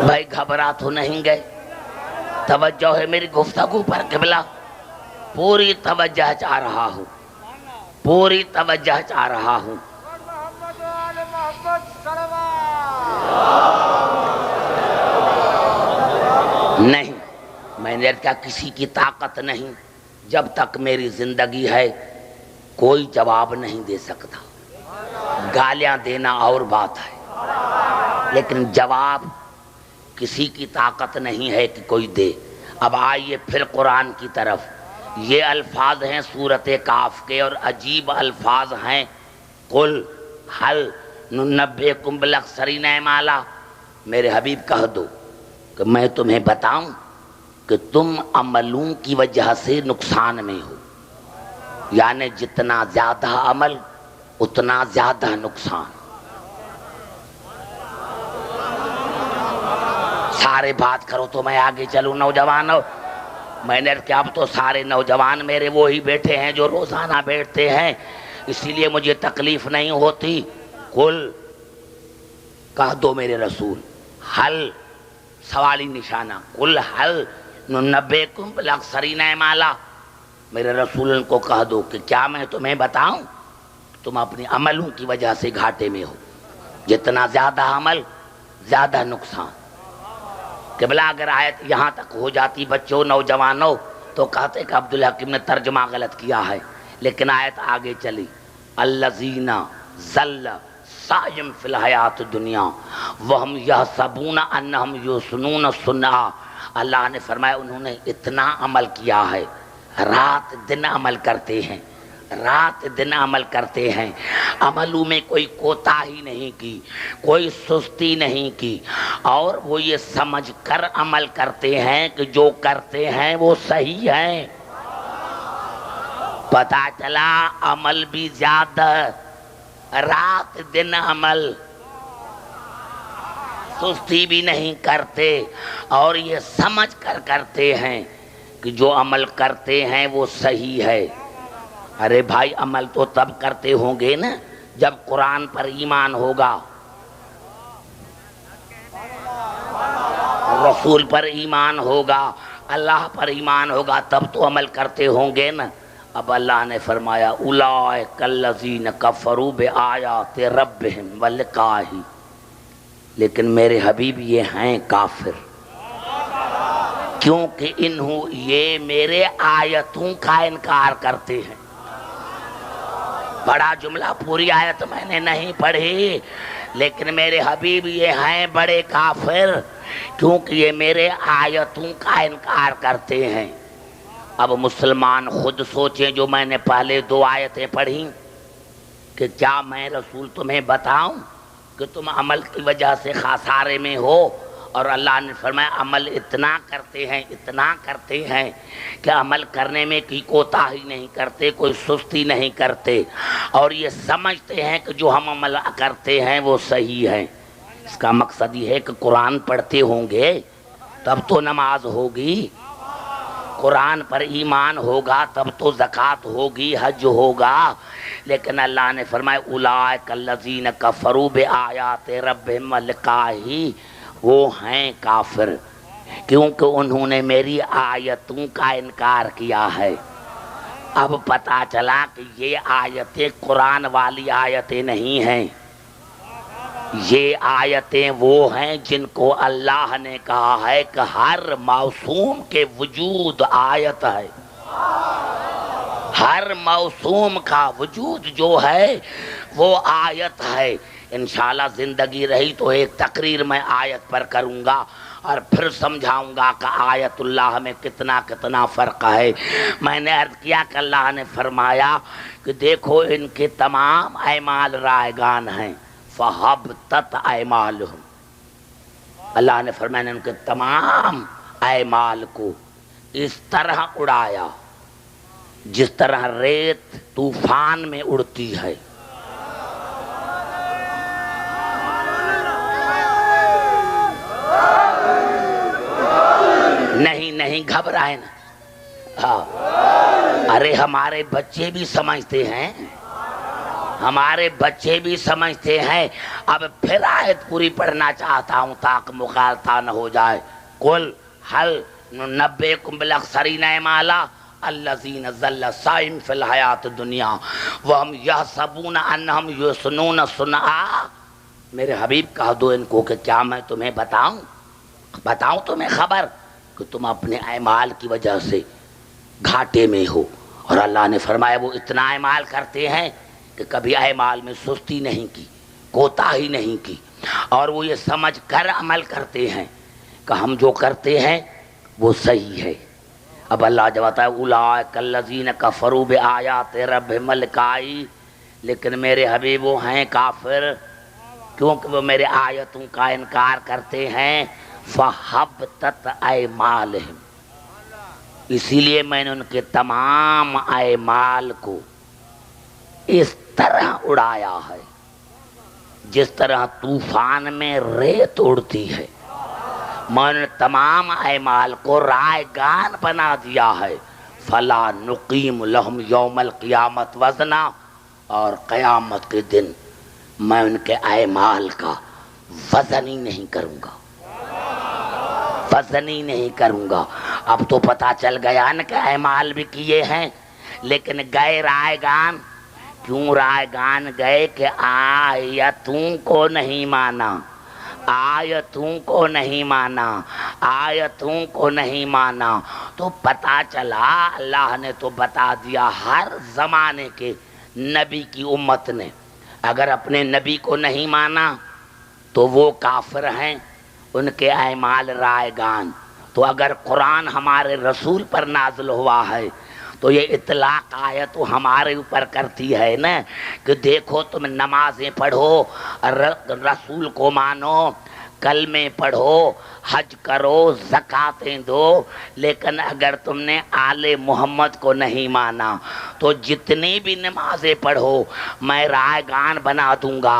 بھائی گھبرا تو نہیں گئے؟ توجہ ہے میری گفتگو پر قبلہ؟ پوری توجہ چاہ رہا ہوں، پوری توجہ چاہ رہا ہوں۔ نہیں، میں نے کہا کسی کی طاقت نہیں، جب تک میری زندگی ہے کوئی جواب نہیں دے سکتا۔ گالیاں دینا اور بات ہے، لیکن جواب کسی کی طاقت نہیں ہے کہ کوئی دے۔ اب آئیے پھر قرآن کی طرف۔ یہ الفاظ ہیں سورۃ کاف کے اور عجیب الفاظ ہیں۔ قل حل ننبئکم بالاخسرین اعمالا، میرے حبیب کہہ دو کہ میں تمہیں بتاؤں کہ تم عملوں کی وجہ سے نقصان میں ہو، یعنی جتنا زیادہ عمل اتنا زیادہ نقصان۔ سارے بات کرو تو میں آگے چلوں نوجوانوں۔ میں نے کہا اب تو سارے نوجوان میرے وہی بیٹھے ہیں جو روزانہ بیٹھتے ہیں، اسی لیے مجھے تکلیف نہیں ہوتی۔ قل کہہ دو میرے رسول، حل سوالی نشانہ، قل حل ننبئکم بالاخسرین اعمالا، میرے رسول ان کو کہہ دو کہ کیا میں تمہیں بتاؤں تم اپنے عملوں کی وجہ سے گھاٹے میں ہو، جتنا زیادہ عمل زیادہ نقصان۔ قبلہ اگر آیت یہاں تک ہو جاتی بچوں نوجوانوں تو کہتے کہ عبدالحکیم نے ترجمہ غلط کیا ہے، لیکن آیت آگے چلی، الذین ضل سعیہم فی الحیات الدنیا وہم یحسبون انہم یحسنون صنعا، اللہ نے فرمایا انہوں نے اتنا عمل کیا ہے، رات دن عمل کرتے ہیں، رات دن عمل کرتے ہیں، عملوں میں کوئی کوتاہی نہیں کی، کوئی سستی نہیں کی، اور وہ یہ سمجھ کر عمل کرتے ہیں کہ جو کرتے ہیں وہ صحیح ہے۔ پتہ چلا عمل بھی زیادہ، رات دن عمل، سستی بھی نہیں کرتے، اور یہ سمجھ کر کرتے ہیں کہ جو عمل کرتے ہیں وہ صحیح ہے۔ ارے بھائی عمل تو تب کرتے ہوں گے نا جب قرآن پر ایمان ہوگا، رسول پر ایمان ہوگا، اللہ پر ایمان ہوگا، تب تو عمل کرتے ہوں گے نا۔ اب اللہ نے فرمایا اولئک الذین کفروا بآیات ربہم ولقائہ، لیکن میرے حبیب یہ ہیں کافر، کیونکہ انہوں یہ میرے آیتوں کا انکار کرتے ہیں۔ بڑا جملہ، پوری آیت میں نے نہیں پڑھی، لیکن میرے حبیب یہ ہیں بڑے کافر، کیونکہ یہ میرے آیتوں کا انکار کرتے ہیں۔ اب مسلمان خود سوچیں، جو میں نے پہلے دو آیتیں پڑھی کہ کیا میں رسول تمہیں بتاؤں کہ تم عمل کی وجہ سے خسارے میں ہو، اور اللہ نے فرمایا عمل اتنا کرتے ہیں، اتنا کرتے ہیں کہ عمل کرنے میں کوئی کوتاہی نہیں کرتے، کوئی سستی نہیں کرتے، اور یہ سمجھتے ہیں کہ جو ہم عمل کرتے ہیں وہ صحیح ہے۔ اس کا مقصد یہ ہے کہ قرآن پڑھتے ہوں گے تب تو نماز ہوگی، قرآن پر ایمان ہوگا تب تو زکوٰۃ ہوگی، حج ہوگا، لیکن اللہ نے فرمایا اولئک الذین کفروا بآیات ربہم ولقائہ، وہ ہیں کافر کیونکہ انہوں نے میری آیتوں کا انکار کیا ہے۔ اب پتہ چلا کہ یہ آیتیں قرآن والی آیتیں نہیں ہیں، یہ آیتیں وہ ہیں جن کو اللہ نے کہا ہے کہ ہر موسوم کے وجود آیت ہے، ہر موسوم کا وجود جو ہے وہ آیت ہے۔ انشاءاللہ زندگی رہی تو ایک تقریر میں آیت پر کروں گا اور پھر سمجھاؤں گا کہ آیت اللہ میں کتنا کتنا فرق ہے۔ میں نے عرض کیا کہ اللہ نے فرمایا کہ دیکھو ان کے تمام اعمال رائگان ہیں، فَحَبْطَتْ أَعْمَالُهُمْ، اللہ نے فرمایا ان کے تمام اعمال کو اس طرح اڑایا جس طرح ریت طوفان میں اڑتی ہے۔ نہیں گھبرائے نا، ہاں ارے ہمارے بچے بھی سمجھتے ہیں، ہمارے بچے بھی سمجھتے ہیں. اب پھر آیت پوری پڑھنا چاہتا ہوں تاکہ مغالطہ نہ ہو جائے. قل هل ننبئکم بالاخسرین اعمالا الذین ضل سعیہم فی الحیاۃ الدنیا وہم یحسبون انہم یحسنون صنعا. میرے حبیب کہہ دو ان کو کہ کیا میں تمہیں بتاؤں تمہیں خبر کہ تم اپنے اعمال کی وجہ سے گھاٹے میں ہو. اور اللہ نے فرمایا وہ اتنا اعمال کرتے ہیں کہ کبھی اعمال میں سستی نہیں کی، کوتاہی نہیں کی، اور وہ یہ سمجھ کر عمل کرتے ہیں کہ ہم جو کرتے ہیں وہ صحیح ہے. اب اللہ جب بتایا اولئک الذین کفروا بآیات ربہم الکائی، لیکن میرے حبیب وہ ہیں کافر کیونکہ وہ میرے آیتوں کا انکار کرتے ہیں. فحبطت اعمالہم، اسی لیے میں نے ان کے تمام اعمال کو اس طرح اڑایا ہے جس طرح طوفان میں ریت اڑتی ہے. میں نے تمام اعمال کو رائے گان بنا دیا ہے. فلا نقیم لہم یوم القیامت وزنا، اور قیامت کے دن میں ان کے اعمال کا وزن ہی نہیں کروں گا، وزن ہی نہیں کروں گا. اب تو پتا چل گیا نا کہ اعمال بھی کیے ہیں لیکن گئے رائے گان. کیوں رائے گان گئے؟ کہ آیتوں کو نہیں مانا، آیتوں کو نہیں مانا، آیتوں کو نہیں مانا. تو پتا چلا اللہ نے تو بتا دیا ہر زمانے کے نبی کی امت نے اگر اپنے نبی کو نہیں مانا تو وہ کافر ہیں، ان کے اعمال رائے گان. تو اگر قرآن ہمارے رسول پر نازل ہوا ہے تو یہ اطلاق آیت ہمارے اوپر کرتی ہے نا کہ دیکھو تم نمازیں پڑھو، رسول کو مانو، کلمے پڑھو، حج کرو، زکاتیں دو، لیکن اگر تم نے آل محمد کو نہیں مانا تو جتنی بھی نمازیں پڑھو میں رائے گان بنا دوں گا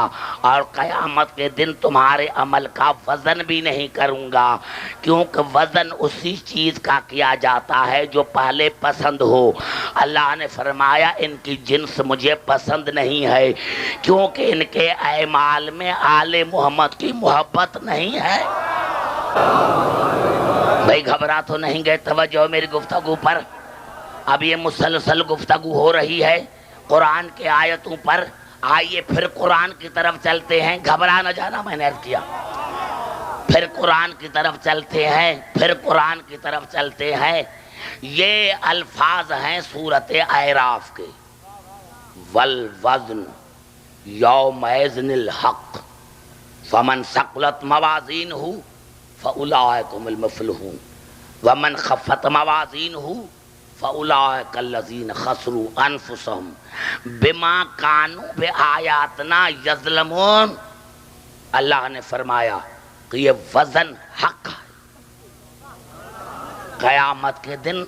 اور قیامت کے دن تمہارے عمل کا وزن بھی نہیں کروں گا. کیونکہ وزن اسی چیز کا کیا جاتا ہے جو پہلے پسند ہو. اللہ نے فرمایا ان کی جنس مجھے پسند نہیں ہے کیونکہ ان کے اعمال میں آل محمد کی محبت نہیں ہے. بھائی گھبرا تو نہیں گئے؟ توجہ میری گفتگو پر. اب یہ مسلسل گفتگو ہو رہی ہے قرآن کے آیتوں پر. آئیے پھر قرآن کی طرف چلتے ہیں. گھبرا نہ جانا، میں نے عرض کیا. پھر قرآن کی طرف چلتے ہیں، پھر قرآن کی طرف چلتے ہیں. یہ الفاظ ہیں سورۃ اعراف کے. والوزن یومئذ الحق فمن ثقلت موازینہ فاولئک هم المفلحون ومن خفت موازینہ فاولئک الذین خسروا انفسهم بما كانوا بآیاتنا یظلمون. اللہ نے فرمایا کہ یہ وزن حق ہے. قیامت کے دن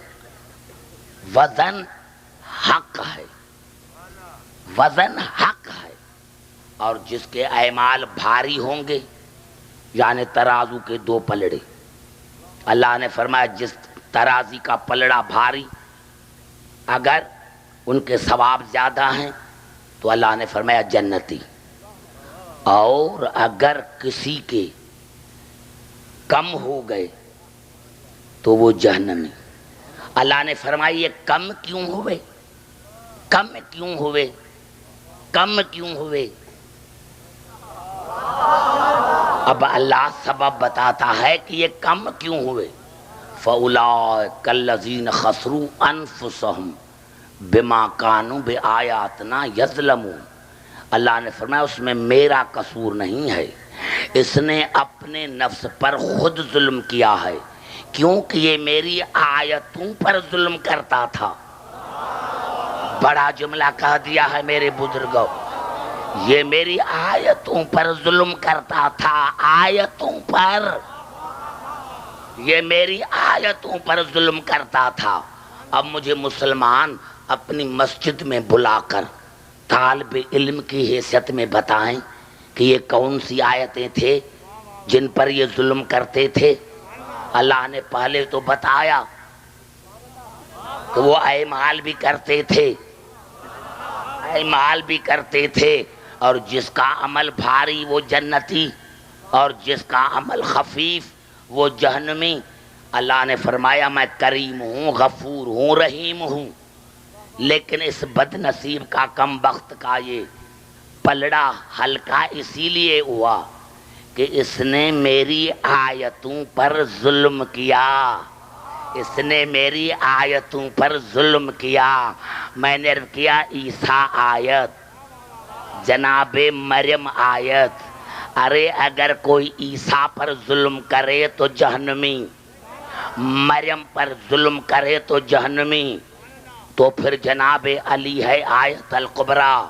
وزن حق ہے، وزن حق ہے. اور جس کے اعمال بھاری ہوں گے یعنی ترازو کے دو پلڑے، اللہ نے فرمایا جس ترازی کا پلڑا بھاری اگر ان کے ثواب زیادہ ہیں تو اللہ نے فرمایا جنتی، اور اگر کسی کے کم ہو گئے تو وہ جہنمی. اللہ نے فرمایا یہ کم کیوں ہوئے، کم کیوں ہوئے، کم کیوں ہوئے؟ اب اللہ سبب بتاتا ہے کہ یہ کم کیوں ہوئے. فَأُولَٰئِكَ الَّذِينَ خَسِرُوا أَنفُسَهُمْ بِمَا كَانُوا بِآيَاتِنَا يَظْلِمُونَ. اللہ نے فرمایا اس میں میرا قصور نہیں ہے، اس نے اپنے نفس پر خود ظلم کیا ہے کیونکہ یہ میری آیتوں پر ظلم کرتا تھا. بڑا جملہ کہہ دیا ہے میرے بزرگوں، یہ میری آیتوں پر ظلم کرتا تھا. آیتوں پر، یہ میری آیتوں پر ظلم کرتا تھا. اب مجھے مسلمان اپنی مسجد میں بلا کر طالب علم کی حیثیت میں بتائیں کہ یہ کون سی آیتیں تھے جن پر یہ ظلم کرتے تھے. اللہ نے پہلے تو بتایا کہ وہ اعمال بھی کرتے تھے، اعمال بھی کرتے تھے، اور جس کا عمل بھاری وہ جنتی اور جس کا عمل خفیف وہ جہنمی۔ اللہ نے فرمایا میں کریم ہوں، غفور ہوں، رحیم ہوں، لیکن اس بد نصیب کا، کم بخت کا یہ پلڑا ہلکا اسی لیے ہوا کہ اس نے میری آیتوں پر ظلم کیا، اس نے میری آیتوں پر ظلم کیا۔ میں نے عرض کیا عیسیٰ آیت، جناب مریم آیت، ارے اگر کوئی عیسیٰ پر ظلم کرے تو جہنمی، مریم پر ظلم کرے تو جہنمی، تو پھر جناب علی ہے آیت الکبریٰ،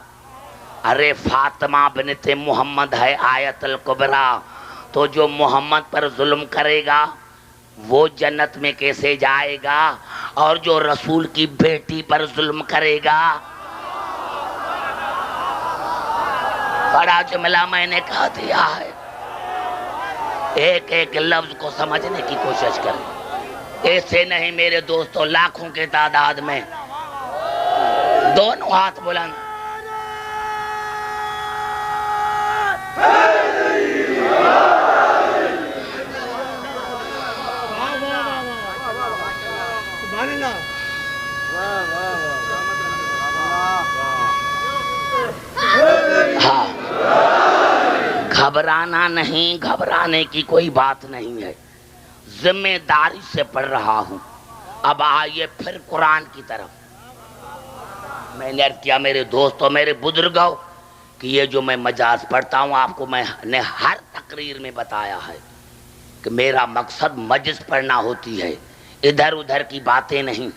ارے فاطمہ بنت محمد ہے آیت الکبریٰ، تو جو محمد پر ظلم کرے گا وہ جنت میں کیسے جائے گا، اور جو رسول کی بیٹی پر ظلم کرے گا۔ بڑا جملہ میں نے کہا دیا ہے، ایک ایک لفظ کو سمجھنے کی کوشش کریں، ایسے نہیں میرے دوستوں، لاکھوں کے تعداد میں، دونوں ہاتھ بلند۔ ہاں، گھبرانا نہیں، گھبرانے کی کوئی بات نہیں ہے، ذمہ داری سے پڑھ رہا ہوں۔ اب آئیے پھر قرآن کی طرف۔ میں نے عرض کیا میرے دوستوں، میرے بزرگوں، کہ یہ جو میں مجاز پڑھتا ہوں آپ کو میں نے ہر تقریر میں بتایا ہے کہ میرا مقصد مجلس پڑھنا ہوتی ہے، ادھر ادھر کی باتیں نہیں۔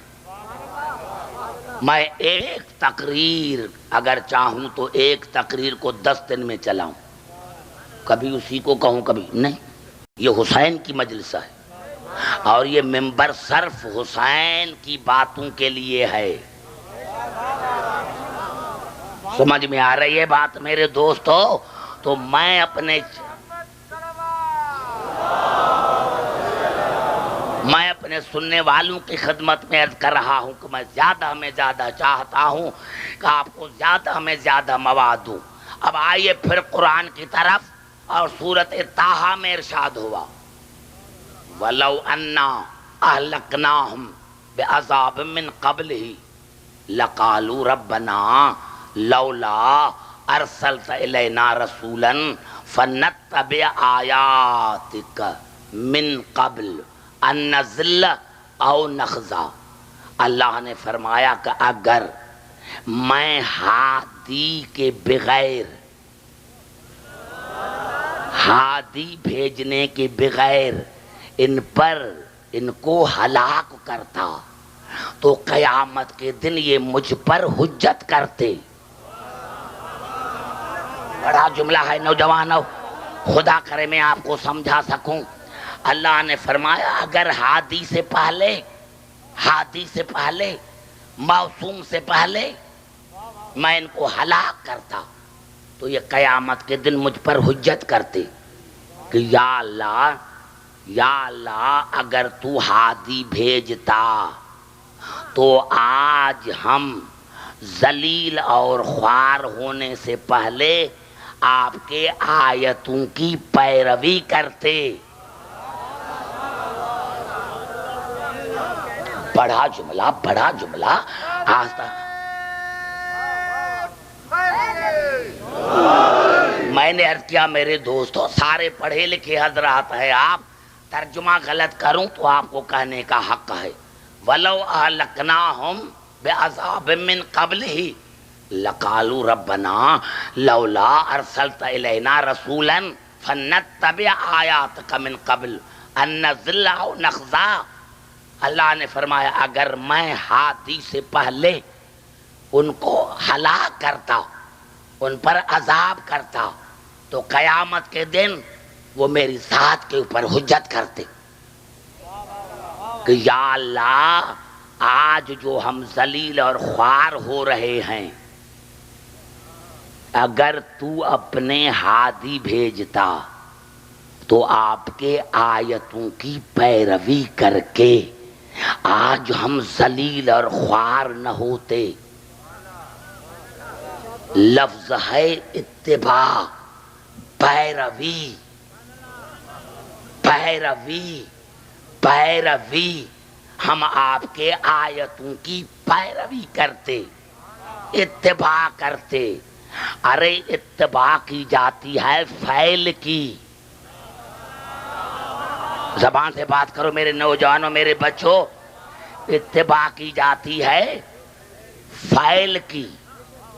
میں ایک تقریر اگر چاہوں تو ایک تقریر کو 10 دن میں چلاؤں، کبھی اسی کو کہوں کبھی نہیں۔ یہ حسین کی مجلس ہے اور یہ منبر صرف حسین کی باتوں کے لیے ہے۔ سمجھ میں آ رہی ہے بات میرے دوستو؟ تو میں اپنے سننے والوں کی خدمت میں عرض کر رہا ہوں کہ میں زیادہ میں زیادہ چاہتا ہوں کہ آپ کو زیادہ میں زیادہ مواد دوں۔ اب آئیے پھر قرآن کی طرف، اور سورۃ طٰہٰ میں ارشاد ہوا وَلَوْ أَنَّا أَهْلَكْنَاهُمْ بِعَذَابٍ مِّن قَبْلِهِ لَقَالُوا رَبَّنَا لَوْلَا أَرْسَلْتَ إِلَيْنَا رَسُولًا فَنَتَّبِعَ آيَاتِكَ مِن قَبْلِ أَن نَّضِلَّ أَوْ نَخْزَىٰ۔ اللہ نے فرمایا کہ اگر میں ہادی کے بغیر، ہادی بھیجنے کے بغیر ان کو ہلاک کرتا تو قیامت کے دن یہ مجھ پر حجت کرتے۔ بڑا جملہ ہے نوجوانوں، خدا کرے میں آپ کو سمجھا سکوں۔ اللہ نے فرمایا اگر ہادی سے پہلے معصوم سے پہلے میں ان کو ہلاک کرتا تو یہ قیامت کے دن مجھ پر حجت کرتے کہ یا اللہ اگر تو ہادی بھیجتا تو آج ہم ذلیل اور خوار ہونے سے پہلے آپ کے آیتوں کی پیروی کرتے۔ بڑا جملہ آستا۔ میں نے عرض کیا میرے دوستوں، سارے پڑھے لکھے حضرات ہیں آپ، ترجمہ غلط کروں تو آپ کو کہنے کا حق ہے۔ وَلَوْ أَهْلَكْنَاهُمْ بِعَذَابٍ مِّن قَبْلِهِ لَقَالُوا رَبَّنَا لَوْلَا أَرْسَلْتَ إِلَيْنَا رَسُولًا فَنَتَّبِعَ آيَاتِكَ مِن قَبْلِ أَن نَّضِلَّ أَوْ نَخْزَىٰ۔ اللہ نے فرمایا اگر میں ہادی سے پہلے ان کو ہلاک کرتا، ان پر عذاب کرتا تو قیامت کے دن وہ میری ذات کے اوپر حجت کرتے کہ یا اللہ آج جو ہم ذلیل اور خوار ہو رہے ہیں، اگر تو اپنے ہادی بھیجتا تو آپ کے آیتوں کی پیروی کر کے آج ہم ذلیل اور خوار نہ ہوتے۔ لفظ ہے اتباع، پیروی، پیروی، پیروی۔ ہم آپ کے آیتوں کی پیروی کرتے، اتباع کرتے۔ ارے اتباع کی جاتی ہے فعل کی۔ زبان سے بات کرو میرے نوجوانوں، میرے بچوں، اتباع کی جاتی ہے فعل کی۔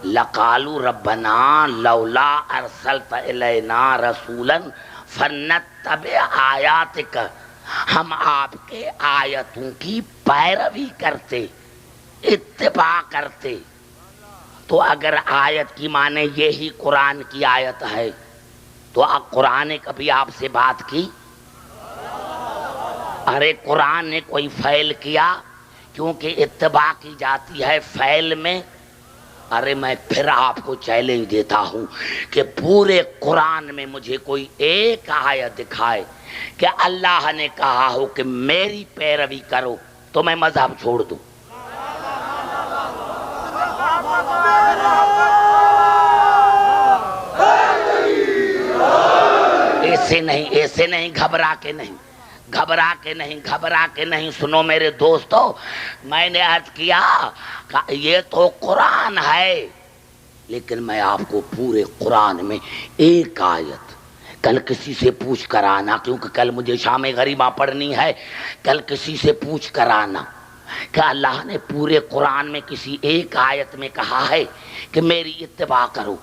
لقالوا ربنا لولا ارسلت الینا رسولا فنتبع آیاتک، ہم آپ کے آیتوں کی پیروی کرتے، اتباع کرتے۔ تو اگر آیت کی معنی یہی قرآن کی آیت ہے تو اب قرآن نے کبھی آپ سے بات کی؟ ارے قرآن نے کوئی فعل کیا؟ کیونکہ اتباع کی جاتی ہے فعل میں۔ ارے میں پھر آپ کو چیلنج دیتا ہوں کہ پورے قرآن میں مجھے کوئی ایک آیت دکھائے کہ اللہ نے کہا ہو کہ میری پیروی کرو تو میں مذہب چھوڑ دوں۔ ایسے نہیں، ایسے نہیں، گھبرا کے نہیں، گھبرا کے نہیں، گھبرا کے نہیں۔ سنو میرے دوستو، میں نے عرض کیا کہ یہ تو قرآن ہے، لیکن میں آپ کو پورے قرآن میں ایک آیت، کل کسی سے پوچھ کر آنا، کیونکہ کل مجھے شام غریبہ پڑھنی ہے، کل کسی سے پوچھ کر آنا کہ اللہ نے پورے قرآن میں کسی ایک آیت میں کہا ہے کہ میری اتباع کرو،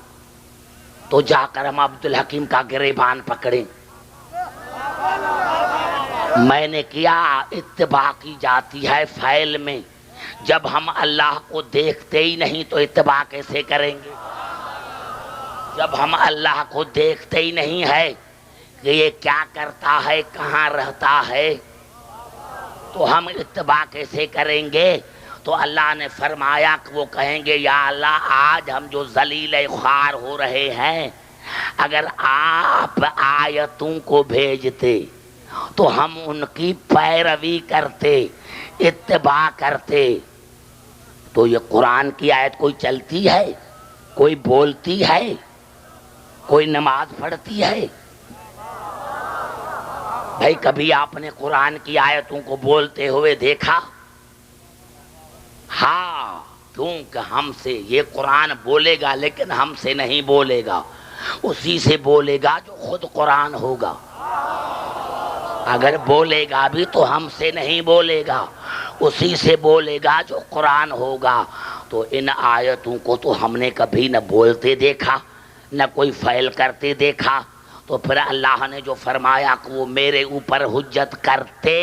تو جا کر ہم عبدالحکیم کا گریبان پکڑیں۔ میں نے کیا، اتباع کی جاتی ہے فعل میں۔ جب ہم اللہ کو دیکھتے ہی نہیں تو اتباع کیسے کریں گے؟ جب ہم اللہ کو دیکھتے ہی نہیں ہے کہ یہ کیا کرتا ہے، کہاں رہتا ہے، تو ہم اتباع کیسے کریں گے؟ تو اللہ نے فرمایا کہ وہ کہیں گے یا اللہ آج ہم جو ذلیل خوار ہو رہے ہیں، اگر آپ آیتوں کو بھیجتے تو ہم ان کی پیروی کرتے، اتباع کرتے۔ تو یہ قرآن کی آیت کوئی چلتی ہے، کوئی بولتی ہے، کوئی نماز پڑھتی ہے؟ بھائی کبھی آپ نے قرآن کی آیتوں کو بولتے ہوئے دیکھا؟ ہاں، کیونکہ ہم سے یہ قرآن بولے گا لیکن ہم سے نہیں بولے گا، اسی سے بولے گا جو خود قرآن ہوگا۔ اگر بولے گا بھی تو ہم سے نہیں بولے گا، اسی سے بولے گا جو قرآن ہوگا۔ تو ان آیتوں کو تو ہم نے کبھی نہ بولتے دیکھا، نہ کوئی فعل کرتے دیکھا، تو پھر اللہ نے جو فرمایا کہ وہ میرے اوپر حجت کرتے،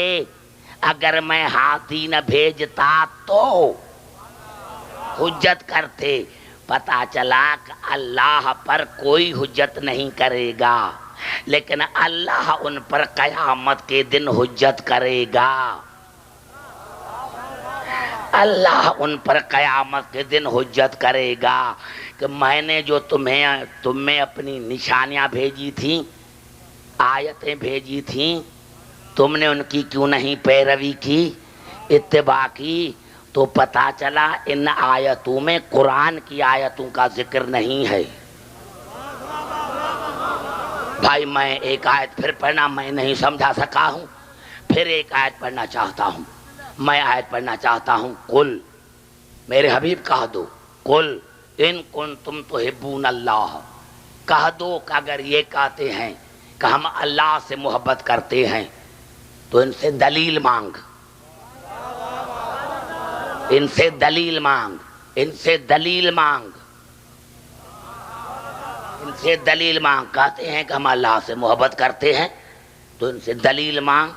اگر میں ہاتھی نہ بھیجتا تو حجت کرتے۔ پتا چلا کہ اللہ پر کوئی حجت نہیں کرے گا، لیکن اللہ ان پر قیامت کے دن حجت کرے گا۔ اللہ ان پر قیامت کے دن حجت کرے گا کہ میں نے جو تمہیں اپنی نشانیاں بھیجی تھیں، آیتیں بھیجی تھیں، تم نے ان کی کیوں نہیں پیروی کی، اتباع کی؟ تو پتا چلا ان آیتوں میں قرآن کی آیتوں کا ذکر نہیں ہے۔ بھائی میں ایک آیت پھر پڑھنا میں نہیں سمجھا سکا ہوں، پھر ایک آیت پڑھنا چاہتا ہوں۔ میں آیت پڑھنا چاہتا ہوں، قل، میرے حبیب کہہ دو، قل ان کنتم تحبون اللہ، کہہ دو کہ اگر یہ کہتے ہیں کہ ہم اللہ سے محبت کرتے ہیں تو ان سے دلیل مانگ، ان سے دلیل مانگ، ان سے دلیل مانگ، ان سے دلیل مانگ۔ کہتے ہیں کہ ہم اللہ سے محبت کرتے ہیں تو ان سے دلیل مانگ۔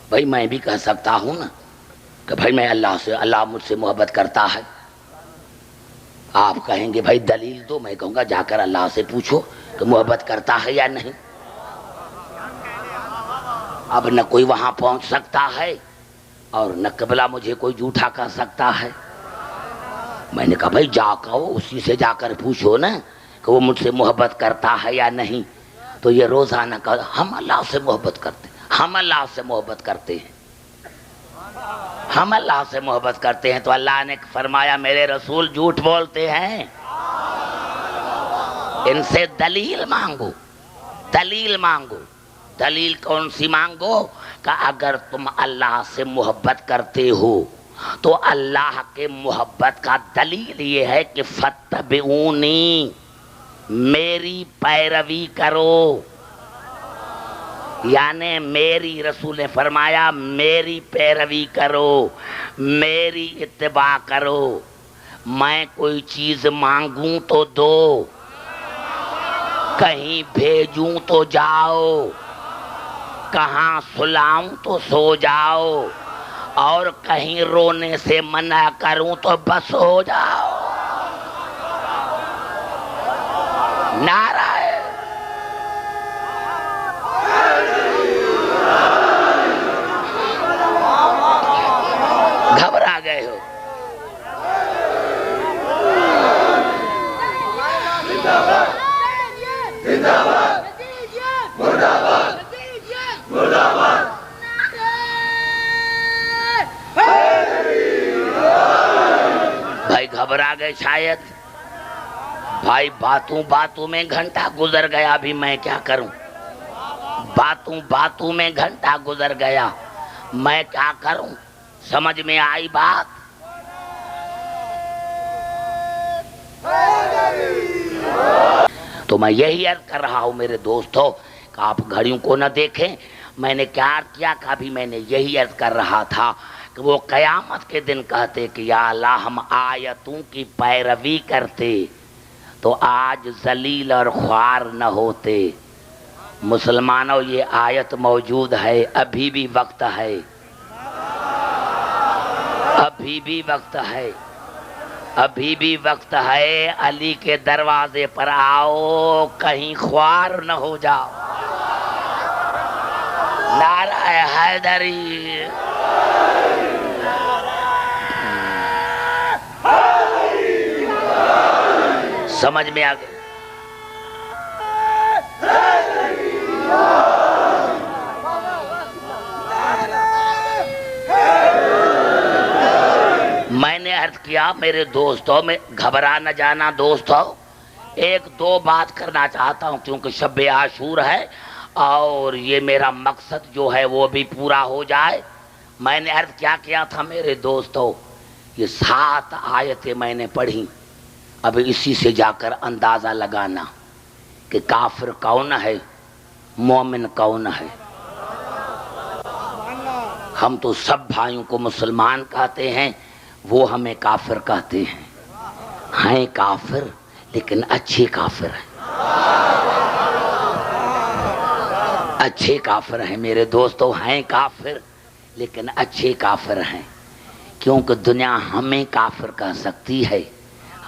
بھائی میں بھی کہہ سکتا ہوں نا کہ بھائی میں اللہ مجھ سے محبت کرتا ہے، آپ کہیں گے بھائی دلیل دو، میں کہوں گا جا کر اللہ سے پوچھو کہ محبت کرتا ہے یا نہیں۔ اب نہ کوئی وہاں پہنچ سکتا ہے اور نہ قبلہ مجھے کوئی جھوٹا کر سکتا ہے۔ میں نے کہا بھائی جا کہو، اسی سے جا کر پوچھو نا کہ وہ مجھ سے محبت کرتا ہے یا نہیں۔ تو یہ روزانہ کا ہم اللہ سے محبت کرتے ہیں، ہم اللہ سے محبت کرتے ہیں، ہم اللہ سے محبت کرتے ہیں تو اللہ نے فرمایا میرے رسول جھوٹ بولتے ہیں، ان سے دلیل مانگو، دلیل مانگو۔ دلیل کون سی مانگو؟ کہ اگر تم اللہ سے محبت کرتے ہو تو اللہ کے محبت کا دلیل یہ ہے کہ فتبعونی، میری پیروی کرو، یعنی میری رسول نے فرمایا میری پیروی کرو، میری اتباع کرو۔ میں کوئی چیز مانگوں تو دو، کہیں بھیجوں تو جاؤ، کہاں سلاؤں تو سو جاؤ، اور کہیں رونے سے منع کروں تو بس ہو جاؤ۔ نعرہ گھبرا گئے ہو؟ بھائی گھبرا گئے شاید؟ بھائی باتوں باتوں میں گھنٹہ گزر گیا، ابھی میں کیا کروں؟ باتوں باتوں میں گھنٹہ گزر گیا، میں کیا کروں؟ سمجھ میں آئی بات؟ تو میں یہی عرض کر رہا ہوں میرے دوستو کہ آپ گھڑیوں کو نہ دیکھیں۔ میں نے کیا کیا کہ ابھی میں نے یہی عرض کر رہا تھا کہ وہ قیامت کے دن کہتے کہ یا اللہ ہم آیتوں کی پیروی کرتے تو آج ذلیل اور خوار نہ ہوتے۔ مسلمانوں یہ آیت موجود ہے، ابھی بھی وقت ہے، ابھی بھی وقت ہے، ابھی بھی وقت ہے۔ علی کے دروازے پر آؤ، کہیں خوار نہ ہو جاؤ۔ نعرہ حیدری، سمجھ میں آ گئی؟ میں نے عرض کیا میرے دوستوں میں گھبرا نہ جانا دوستوں، ایک دو بات کرنا چاہتا ہوں کیونکہ شب عاشور ہے اور یہ میرا مقصد جو ہے وہ بھی پورا ہو جائے۔ میں نے عرض کیا تھا میرے دوستوں، یہ 7 آیتیں میں نے پڑھی، اب اسی سے جا کر اندازہ لگانا کہ کافر کون ہے، مومن کون ہے۔ ہم تو سب بھائیوں کو مسلمان کہتے ہیں، وہ ہمیں کافر کہتے ہیں کافر لیکن اچھے کافر ہیں، اچھے کافر ہیں میرے دوستو، ہیں کافر لیکن اچھے کافر ہیں، کیونکہ دنیا ہمیں کافر کہہ سکتی ہے،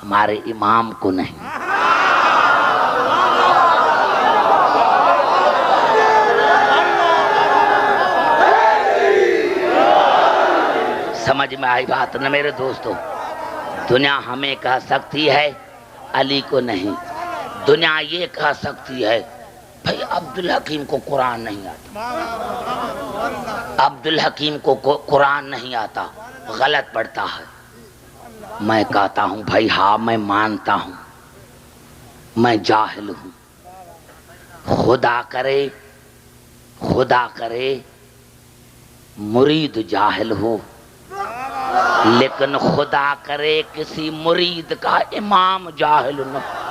ہمارے امام کو نہیں۔ سمجھ میں آئی بات نہ میرے دوستو؟ دنیا ہمیں کہہ سکتی ہے، علی کو نہیں۔ دنیا یہ کہہ سکتی ہے بھائی عبدالحکیم کو قرآن نہیں آتا، عبدالحکیم کو قرآن نہیں آتا، غلط پڑھتا ہے۔ میں کہتا ہوں بھائی ہاں میں مانتا ہوں، میں جاہل ہوں، خدا کرے مرید جاہل ہو، لیکن خدا کرے کسی مرید کا امام جاہل نہ ہو۔